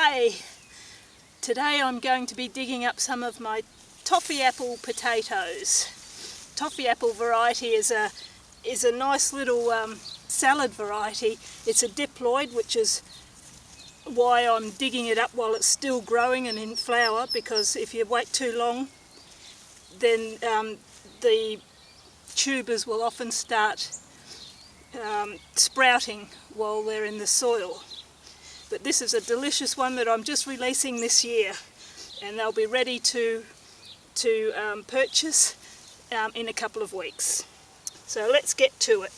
Hi! Today I'm going to be digging up some of my toffee apple potatoes. Toffee apple variety is a nice little salad variety. It's a diploid, which is why I'm digging it up while it's still growing and in flower, because if you wait too long then the tubers will often start sprouting while they're in the soil. But this is a delicious one that I'm just releasing this year, and they'll be ready to purchase in a couple of weeks. So let's get to it.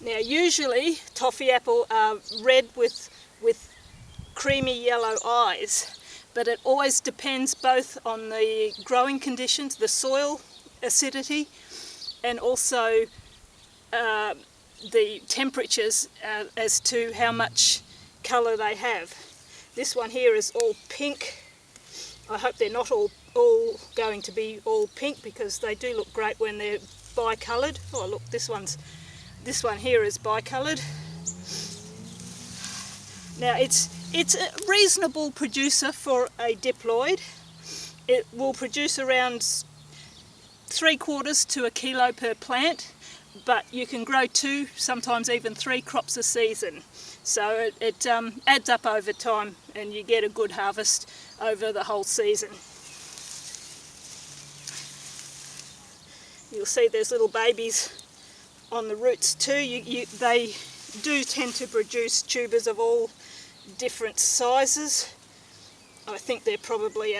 Now usually toffee apple are red with creamy yellow eyes, but it always depends both on the growing conditions, the soil acidity, and also the temperatures as to how much colour they have. This one here is all pink. I hope they're not all going to be all pink, because they do look great when they're bicoloured. Oh look, this one here is bicoloured. Now it's a reasonable producer for a diploid. It will produce around 3/4 to a kilo per plant, but you can grow 2, sometimes even 3 crops a season. So it adds up over time, and you get a good harvest over the whole season. You'll see there's little babies on the roots too. They do tend to produce tubers of all different sizes. I think they're probably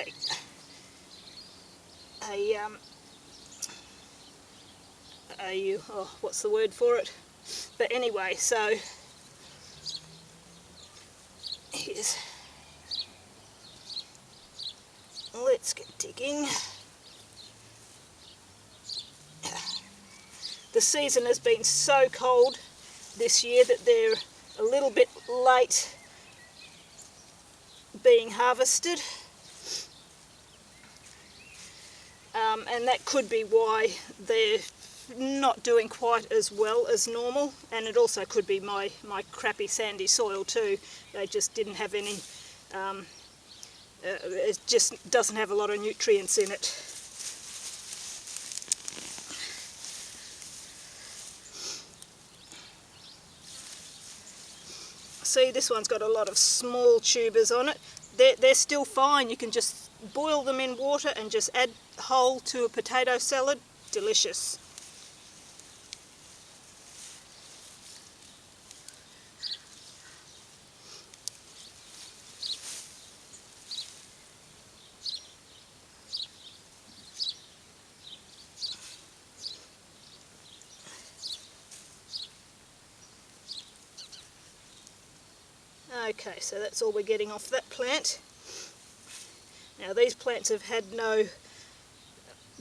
what's the word for it? But anyway, so let's get digging. The season has been so cold this year that they're a little bit late being harvested, and that could be why they're not doing quite as well as normal, and it also could be my crappy sandy soil too. They just didn't have any, it just doesn't have a lot of nutrients in it. See, this one's got a lot of small tubers on it. They're still fine. You can just boil them in water and just add whole to a potato salad. Delicious. Okay, so that's all we're getting off that plant. Now these plants have had no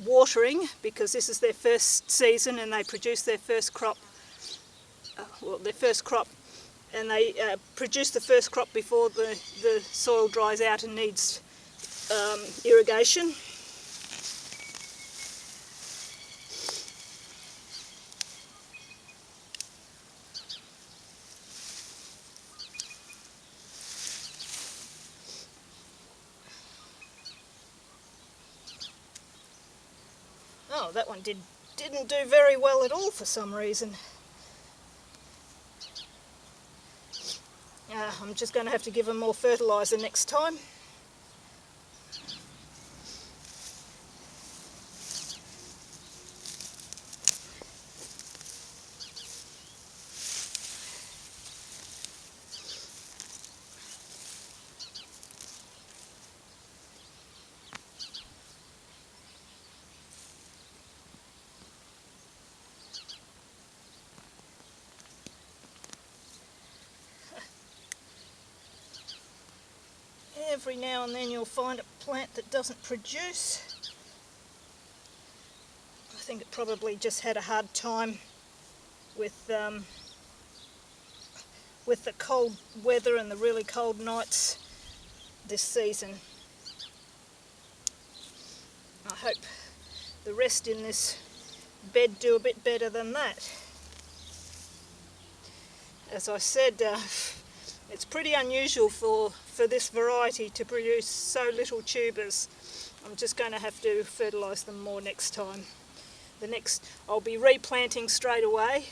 watering because this is their first season and they produce their first crop, and they produce the first crop before the soil dries out and needs irrigation. Oh, that one didn't do very well at all for some reason. I'm just going to have to give them more fertiliser next time. Every now and then you'll find a plant that doesn't produce. I think it probably just had a hard time with the cold weather and the really cold nights this season. I hope the rest in this bed do a bit better than that. As I said, it's pretty unusual for this variety to produce so little tubers. I'm just going to have to fertilise them more next time. I'll be replanting straight away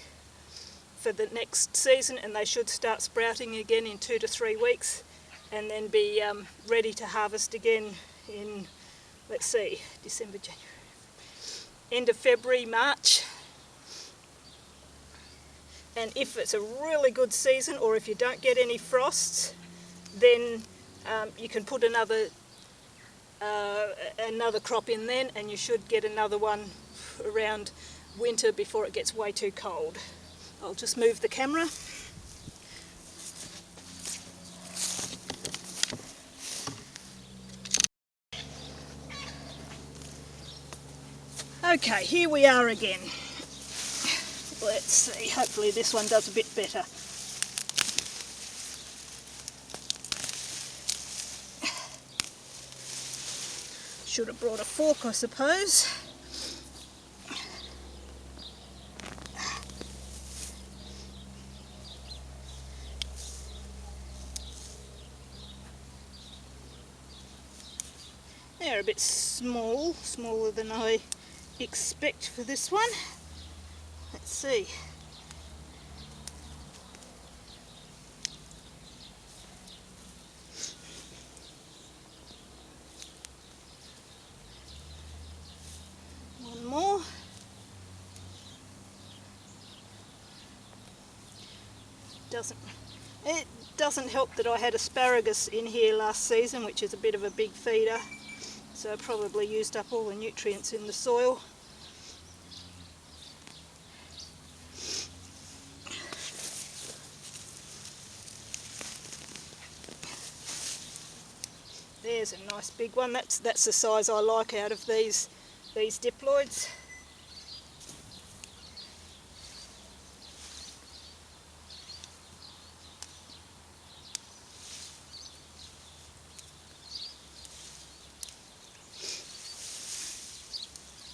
for the next season, and they should start sprouting again in 2 to 3 weeks, and then be ready to harvest again in, let's see, December, January, end of February, March. And if it's a really good season, or if you don't get any frosts, then you can put another crop in then, and you should get another one around winter before it gets way too cold. I'll just move the camera. Okay, here we are again. Let's see, hopefully this one does a bit better. Should have brought a fork, I suppose. They're a bit small, smaller than I expect for this one. Let's see. One more. It doesn't help that I had asparagus in here last season, which is a bit of a big feeder, so I probably used up all the nutrients in the soil. There's a nice big one. That's the size I like out of these diploids.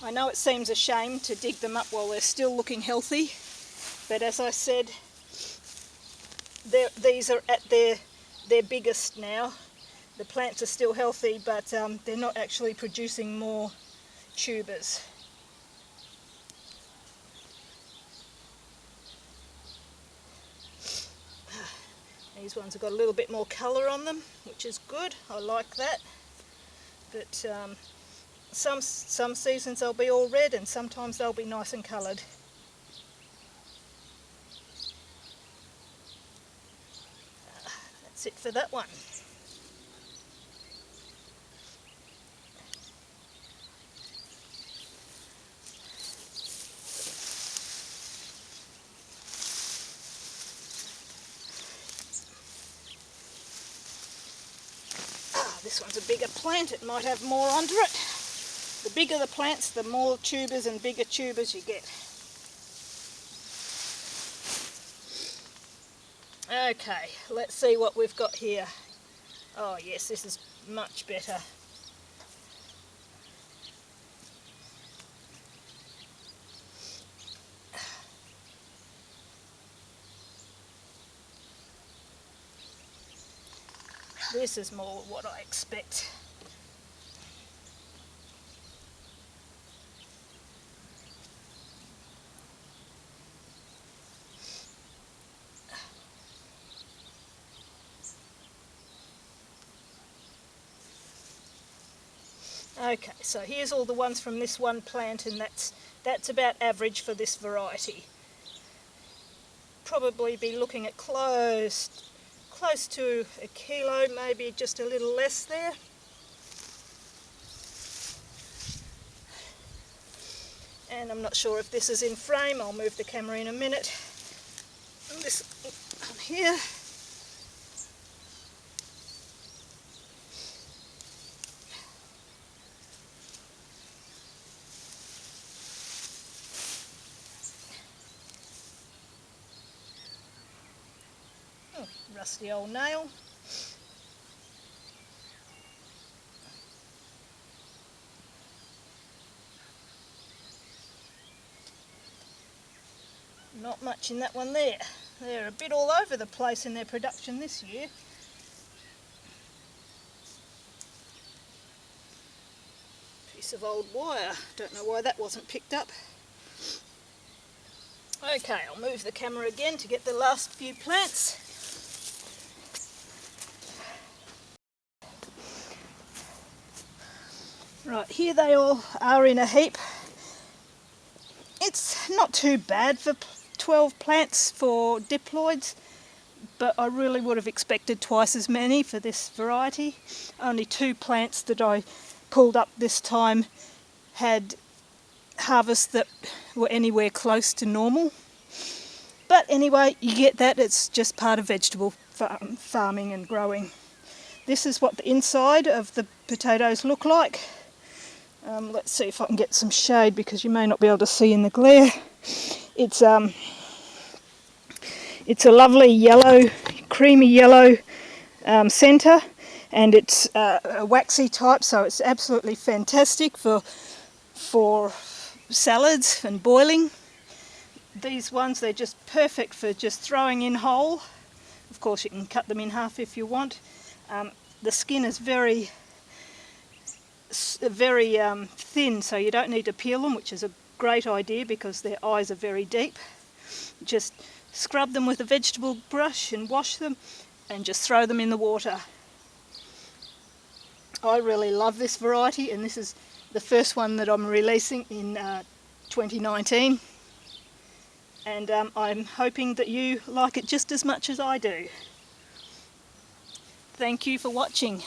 I know it seems a shame to dig them up while they're still looking healthy, but as I said, these are at their biggest now. The plants are still healthy, but they're not actually producing more tubers. These ones have got a little bit more colour on them, which is good. I like that. But some seasons they'll be all red, and sometimes they'll be nice and coloured. That's it for that one. This one's a bigger plant, it might have more under it. The bigger the plants, the more tubers and bigger tubers you get. Okay, let's see what we've got here. Oh yes, this is much better. This is more what I expect. Okay, so here's all the ones from this one plant, and that's about average for this variety. Probably be looking at close to a kilo, maybe just a little less there. And I'm not sure if this is in frame. I'll move the camera in a minute. And this one here. Oh, rusty old nail. Not much in that one there. They're a bit all over the place in their production this year. Piece of old wire. Don't know why that wasn't picked up. Okay, I'll move the camera again to get the last few plants. Right, here they all are in a heap. It's not too bad for 12 plants for diploids, but I really would have expected twice as many for this variety. Only 2 plants that I pulled up this time had harvests that were anywhere close to normal. But anyway, you get that, it's just part of vegetable farming and growing. This is what the inside of the potatoes look like. Let's see if I can get some shade because you may not be able to see in the glare. It's a lovely yellow, creamy yellow centre, and it's a waxy type, so it's absolutely fantastic for salads and boiling. These ones, they're just perfect for just throwing in whole. Of course you can cut them in half if you want. The skin is very thin, so you don't need to peel them, which is a great idea because their eyes are very deep. Just scrub them with a vegetable brush and wash them and just throw them in the water. I really love this variety, and this is the first one that I'm releasing in 2019, and I'm hoping that you like it just as much as I do. Thank you for watching.